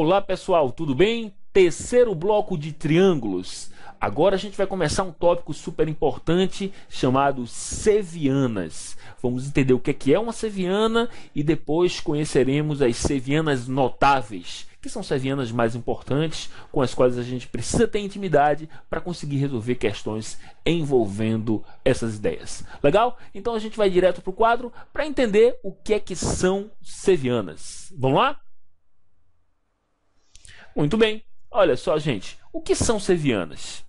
Olá pessoal, tudo bem? Terceiro bloco de triângulos. Agora a gente vai começar um tópico super importante chamado sevianas. Vamos entender o que é uma seviana e depois conheceremos as sevianas notáveis, que são sevianas mais importantes, com as quais a gente precisa ter intimidade para conseguir resolver questões envolvendo essas ideias. Legal? Então a gente vai direto para o quadro para entender o que são sevianas. Vamos lá? Muito bem. Olha só, gente, o que são sevianas?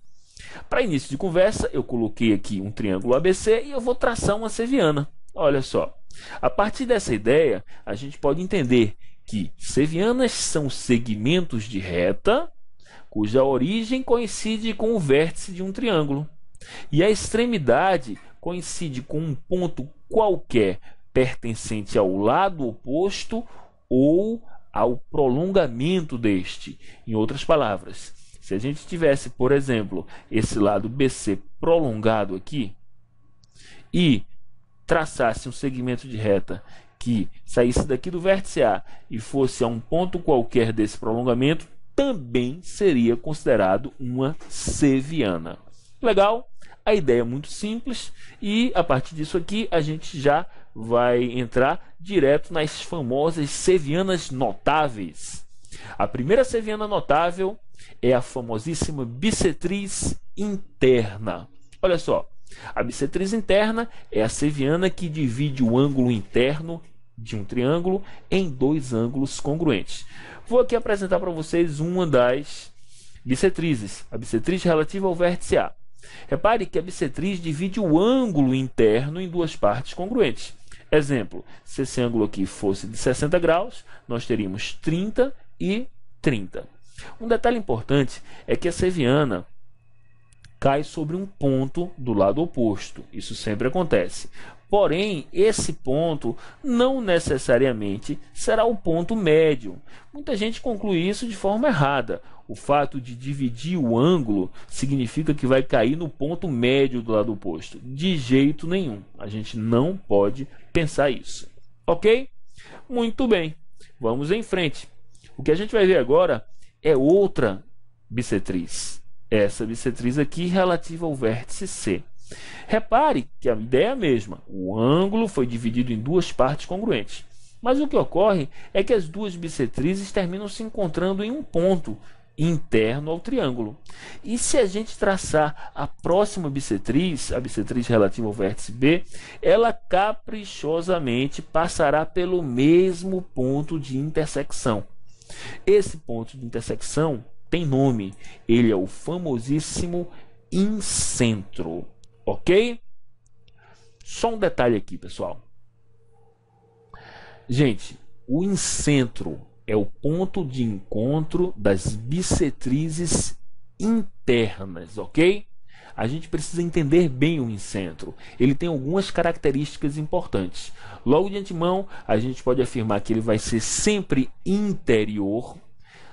Para início de conversa, eu coloquei aqui um triângulo ABC e eu vou traçar uma seviana. Olha só. A partir dessa ideia, a gente pode entender que sevianas são segmentos de reta cuja origem coincide com o vértice de um triângulo e a extremidade coincide com um ponto qualquer pertencente ao lado oposto ou ao prolongamento deste. Em outras palavras, se a gente tivesse, por exemplo, esse lado BC prolongado aqui e traçasse um segmento de reta que saísse daqui do vértice A e fosse a um ponto qualquer desse prolongamento, também seria considerado uma seviana. Legal? A ideia é muito simples e a partir disso aqui a gente já vai entrar direto nas famosas sevianas notáveis. A primeira seviana notável é a famosíssima bissetriz interna. Olha só, a bissetriz interna é a seviana que divide o ângulo interno de um triângulo em dois ângulos congruentes. Vou aqui apresentar para vocês uma das bissetrizes, a bissetriz relativa ao vértice A. Repare que a bissetriz divide o ângulo interno em duas partes congruentes. Exemplo, se esse ângulo aqui fosse de 60 graus, nós teríamos 30 e 30. Um detalhe importante é que a seviana cai sobre um ponto do lado oposto. Isso sempre acontece. Porém, esse ponto não necessariamente será o ponto médio. Muita gente conclui isso de forma errada. O fato de dividir o ângulo significa que vai cair no ponto médio do lado oposto. De jeito nenhum. A gente não pode pensar isso. Ok? Muito bem. Vamos em frente. O que a gente vai ver agora é outra bissetriz. Essa bissetriz aqui relativa ao vértice C. Repare que a ideia é a mesma. O ângulo foi dividido em duas partes congruentes. Mas o que ocorre é que as duas bissetrizes terminam se encontrando em um ponto interno ao triângulo. E se a gente traçar a próxima bissetriz, a bissetriz relativa ao vértice B, ela caprichosamente passará pelo mesmo ponto de intersecção. Esse ponto de intersecção tem nome. Ele é o famosíssimo incentro. Ok? Só um detalhe aqui, pessoal. Gente, o incentro é o ponto de encontro das bissetrizes internas, ok? A gente precisa entender bem o incentro. Ele tem algumas características importantes. Logo de antemão, a gente pode afirmar que ele vai ser sempre interior.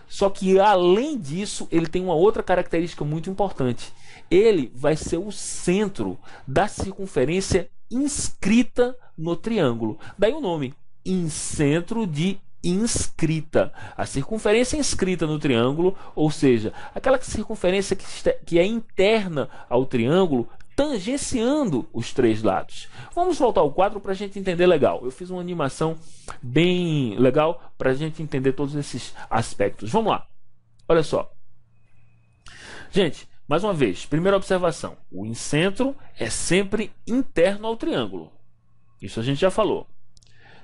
Só que, além disso, ele tem uma outra característica muito importante. Ele vai ser o centro da circunferência inscrita no triângulo. Daí o nome, incentro de inscrita. A circunferência inscrita no triângulo, ou seja, aquela circunferência que é interna ao triângulo, tangenciando os três lados. Vamos voltar ao quadro para a gente entender legal. Eu fiz uma animação bem legal para a gente entender todos esses aspectos. Vamos lá. Olha só. Gente, mais uma vez, primeira observação. O incentro é sempre interno ao triângulo. Isso a gente já falou.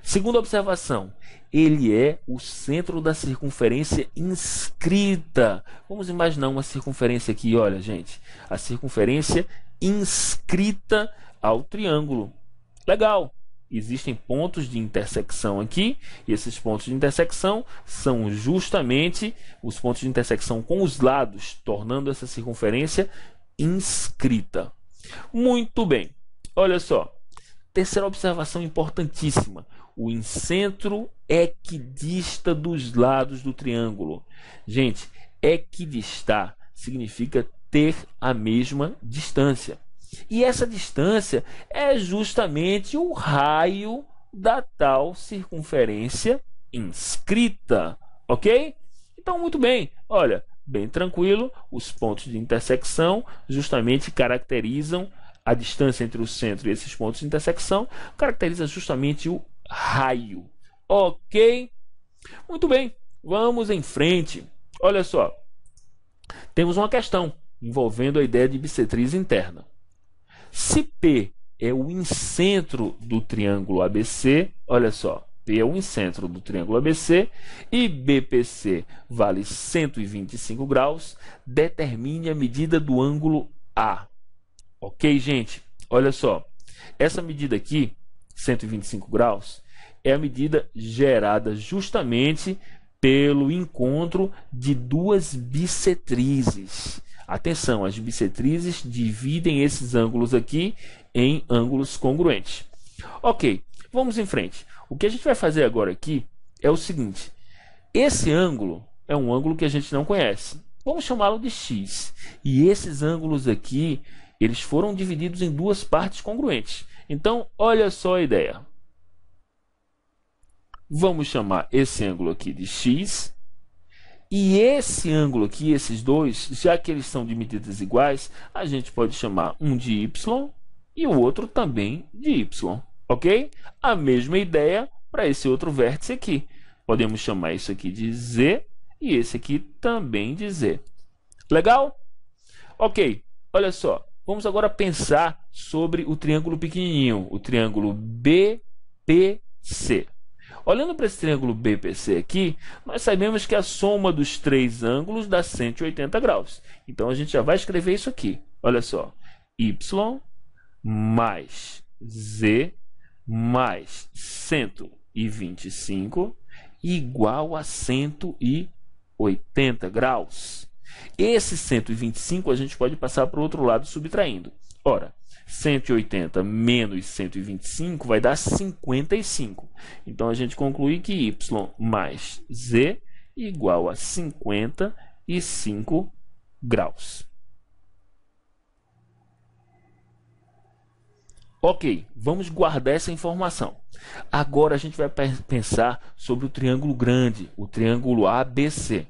Segunda observação. Ele é o centro da circunferência inscrita. Vamos imaginar uma circunferência aqui, olha, gente. A circunferência inscrita ao triângulo. Legal. Existem pontos de intersecção aqui, e esses pontos de intersecção são justamente os pontos de intersecção com os lados, tornando essa circunferência inscrita. Muito bem. Olha só. Terceira observação importantíssima. O incentro equidista dos lados do triângulo. Gente, equidistar significa ter a mesma distância. E essa distância é justamente o raio da tal circunferência inscrita, ok? Então, muito bem, olha, bem tranquilo, os pontos de intersecção justamente caracterizam a distância entre o centro e esses pontos de intersecção, caracteriza justamente o raio. Ok? Muito bem, vamos em frente. Olha só, temos uma questão envolvendo a ideia de bissetriz interna. Se P é o incentro do triângulo ABC, olha só, P é o incentro do triângulo ABC e BPC vale 125 graus, determine a medida do ângulo A. Ok, gente? Olha só, essa medida aqui, 125 graus, é a medida gerada justamente pelo encontro de duas bissetrizes. Atenção, as bissetrizes dividem esses ângulos aqui em ângulos congruentes. Ok, vamos em frente. O que a gente vai fazer agora aqui é o seguinte. Esse ângulo é um ângulo que a gente não conhece. Vamos chamá-lo de x. E esses ângulos aqui, eles foram divididos em duas partes congruentes. Então, olha só a ideia. Vamos chamar esse ângulo aqui de x. E esse ângulo aqui, esses dois, já que eles são de medidas iguais, a gente pode chamar um de y e o outro também de y. Ok? A mesma ideia para esse outro vértice aqui. Podemos chamar isso aqui de z e esse aqui também de z. Legal? Ok, olha só. Vamos agora pensar sobre o triângulo pequenininho, o triângulo BPC. Olhando para esse triângulo BPC aqui, nós sabemos que a soma dos três ângulos dá 180 graus. Então, a gente já vai escrever isso aqui. Olha só, y mais z mais 125 igual a 180 graus. Esse 125 a gente pode passar para o outro lado subtraindo. Ora, 180 menos 125 vai dar 55. Então, a gente conclui que y mais z igual a 55 graus. Ok, vamos guardar essa informação. Agora, a gente vai pensar sobre o triângulo grande, o triângulo ABC.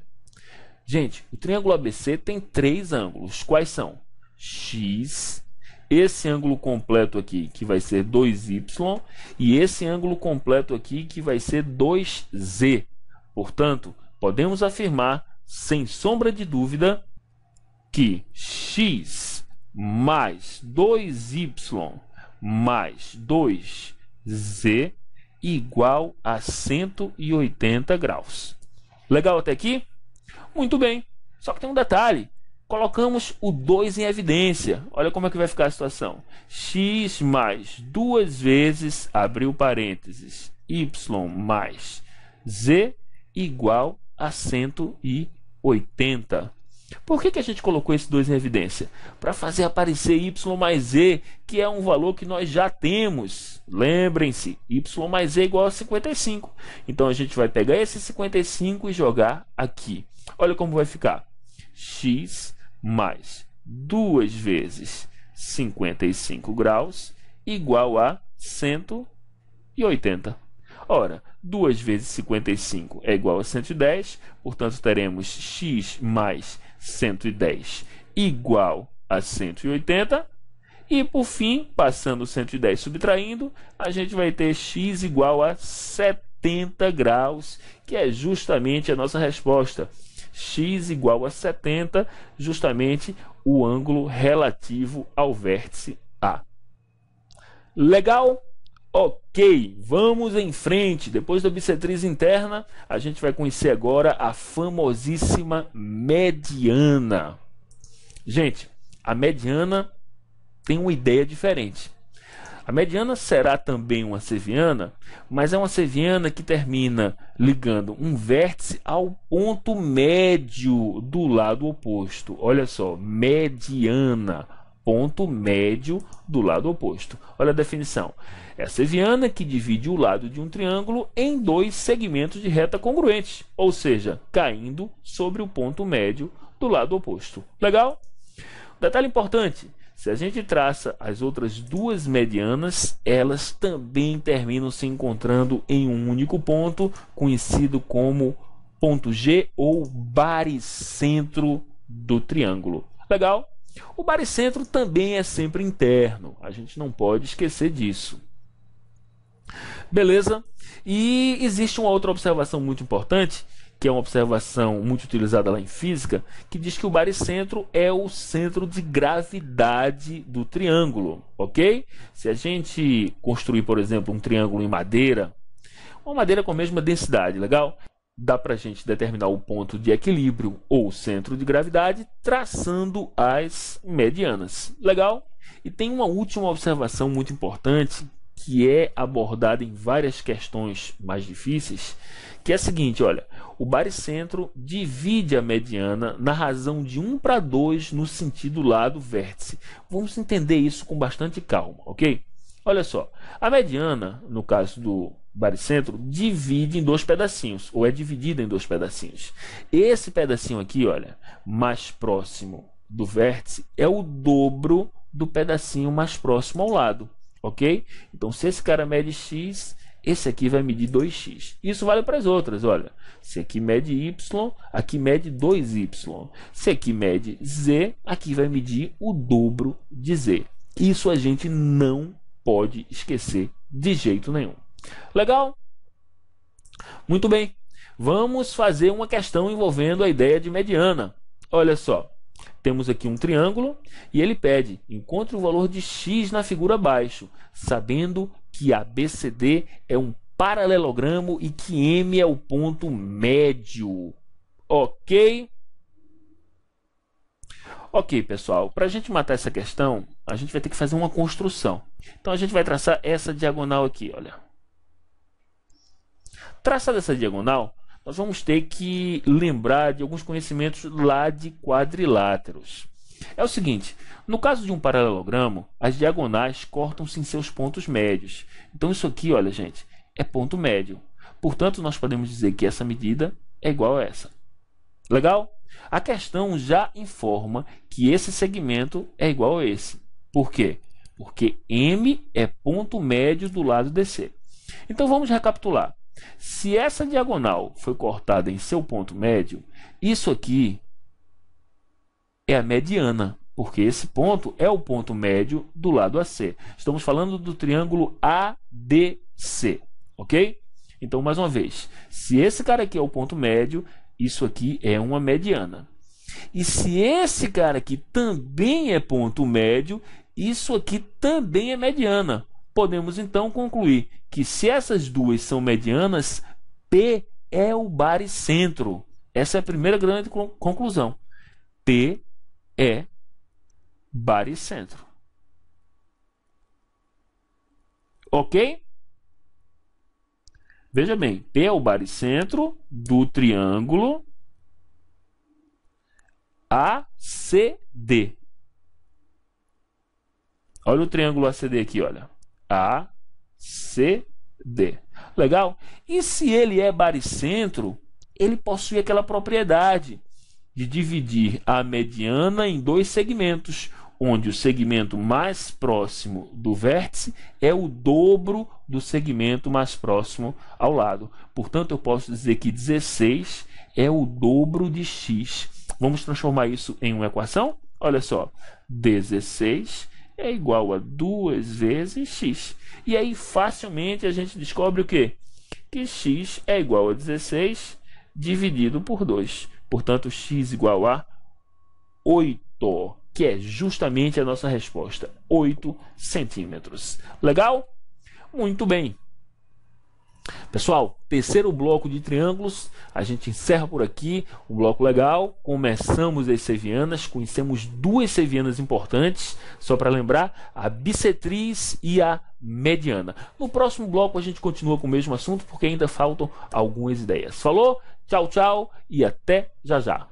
Gente, o triângulo ABC tem três ângulos. Quais são? X, esse ângulo completo aqui, que vai ser 2y, e esse ângulo completo aqui, que vai ser 2z. Portanto, podemos afirmar, sem sombra de dúvida, que x mais 2y mais 2z igual a 180 graus. Legal até aqui? Muito bem. Só que tem um detalhe. Colocamos o 2 em evidência. Olha como é que vai ficar a situação. X mais 2 vezes, abriu parênteses, y mais z igual a 180. Por que a gente colocou esse 2 em evidência? Para fazer aparecer y mais z, que é um valor que nós já temos. Lembrem-se, y mais z igual a 55. Então, a gente vai pegar esse 55 e jogar aqui. Olha como vai ficar. X mais 2 vezes 55 graus igual a 180. Ora, 2 vezes 55 é igual a 110, portanto, teremos x mais 110 igual a 180. E, por fim, passando 110 subtraindo, a gente vai ter x igual a 70 graus, que é justamente a nossa resposta. X igual a 70, justamente o ângulo relativo ao vértice A. Legal? Ok, vamos em frente. Depois da bissetriz interna, a gente vai conhecer agora a famosíssima mediana. Gente, a mediana tem uma ideia diferente. A mediana será também uma seviana, mas é uma seviana que termina ligando um vértice ao ponto médio do lado oposto. Olha só, mediana, ponto médio do lado oposto. Olha a definição. É a seviana que divide o lado de um triângulo em dois segmentos de reta congruentes, ou seja, caindo sobre o ponto médio do lado oposto. Legal? Detalhe importante. Se a gente traça as outras duas medianas, elas também terminam se encontrando em um único ponto, conhecido como ponto G ou baricentro do triângulo. Legal? O baricentro também é sempre interno, a gente não pode esquecer disso. Beleza? E existe uma outra observação muito importante, que é uma observação muito utilizada lá em física, que diz que o baricentro é o centro de gravidade do triângulo, ok? Se a gente construir, por exemplo, um triângulo em madeira, uma madeira com a mesma densidade, legal? Dá para a gente determinar o ponto de equilíbrio ou centro de gravidade traçando as medianas, legal? E tem uma última observação muito importante, que é abordada em várias questões mais difíceis, que é a seguinte, olha, o baricentro divide a mediana na razão de 1/2 no sentido lado vértice. Vamos entender isso com bastante calma, ok? Olha só, a mediana, no caso do baricentro, divide em 2 pedacinhos, ou é dividida em 2 pedacinhos. Esse pedacinho aqui, olha, mais próximo do vértice, é o dobro do pedacinho mais próximo ao lado. Ok? Então, se esse cara mede x, esse aqui vai medir 2x. Isso vale para as outras, olha. Se aqui mede y, aqui mede 2y. Se aqui mede z, aqui vai medir o dobro de z. Isso a gente não pode esquecer de jeito nenhum. Legal? Muito bem. Vamos fazer uma questão envolvendo a ideia de mediana. Olha só. Temos aqui um triângulo e ele pede, encontre o valor de x na figura abaixo, sabendo que ABCD é um paralelogramo e que M é o ponto médio. Ok? Ok, pessoal. Para a gente matar essa questão, a gente vai ter que fazer uma construção. Então, a gente vai traçar essa diagonal aqui, olha. Traçada essa diagonal, nós vamos ter que lembrar de alguns conhecimentos lá de quadriláteros. É o seguinte, no caso de um paralelogramo, as diagonais cortam-se em seus pontos médios. Então isso aqui, olha gente, é ponto médio. Portanto, nós podemos dizer que essa medida é igual a essa. Legal? A questão já informa que esse segmento é igual a esse. Por quê? Porque M é ponto médio do lado DC. Então vamos recapitular. Se essa diagonal foi cortada em seu ponto médio, isso aqui é a mediana, porque esse ponto é o ponto médio do lado AC. Estamos falando do triângulo ADC, ok? Então, mais uma vez, se esse cara aqui é o ponto médio, isso aqui é uma mediana. E se esse cara aqui também é ponto médio, isso aqui também é mediana. Podemos então concluir que se essas duas são medianas, P é o baricentro. Essa é a primeira grande conclusão. P é baricentro. Ok? Veja bem, P é o baricentro do triângulo ACD. Olha o triângulo ACD aqui, olha. ACD. Legal? E se ele é baricentro, ele possui aquela propriedade de dividir a mediana em 2 segmentos, onde o segmento mais próximo do vértice é o dobro do segmento mais próximo ao lado. Portanto, eu posso dizer que 16 é o dobro de x. Vamos transformar isso em uma equação? Olha só, 16 é igual a 2 vezes x. E aí, facilmente, a gente descobre o quê? Que x é igual a 16 dividido por 2. Portanto, x igual a 8, que é justamente a nossa resposta, 8 centímetros. Legal? Muito bem. Pessoal, terceiro bloco de triângulos, a gente encerra por aqui, um bloco legal. Começamos as sevianas, conhecemos 2 sevianas importantes, só para lembrar, a bissetriz e a mediana. No próximo bloco a gente continua com o mesmo assunto, porque ainda faltam algumas ideias. Falou? Tchau, tchau e até já já.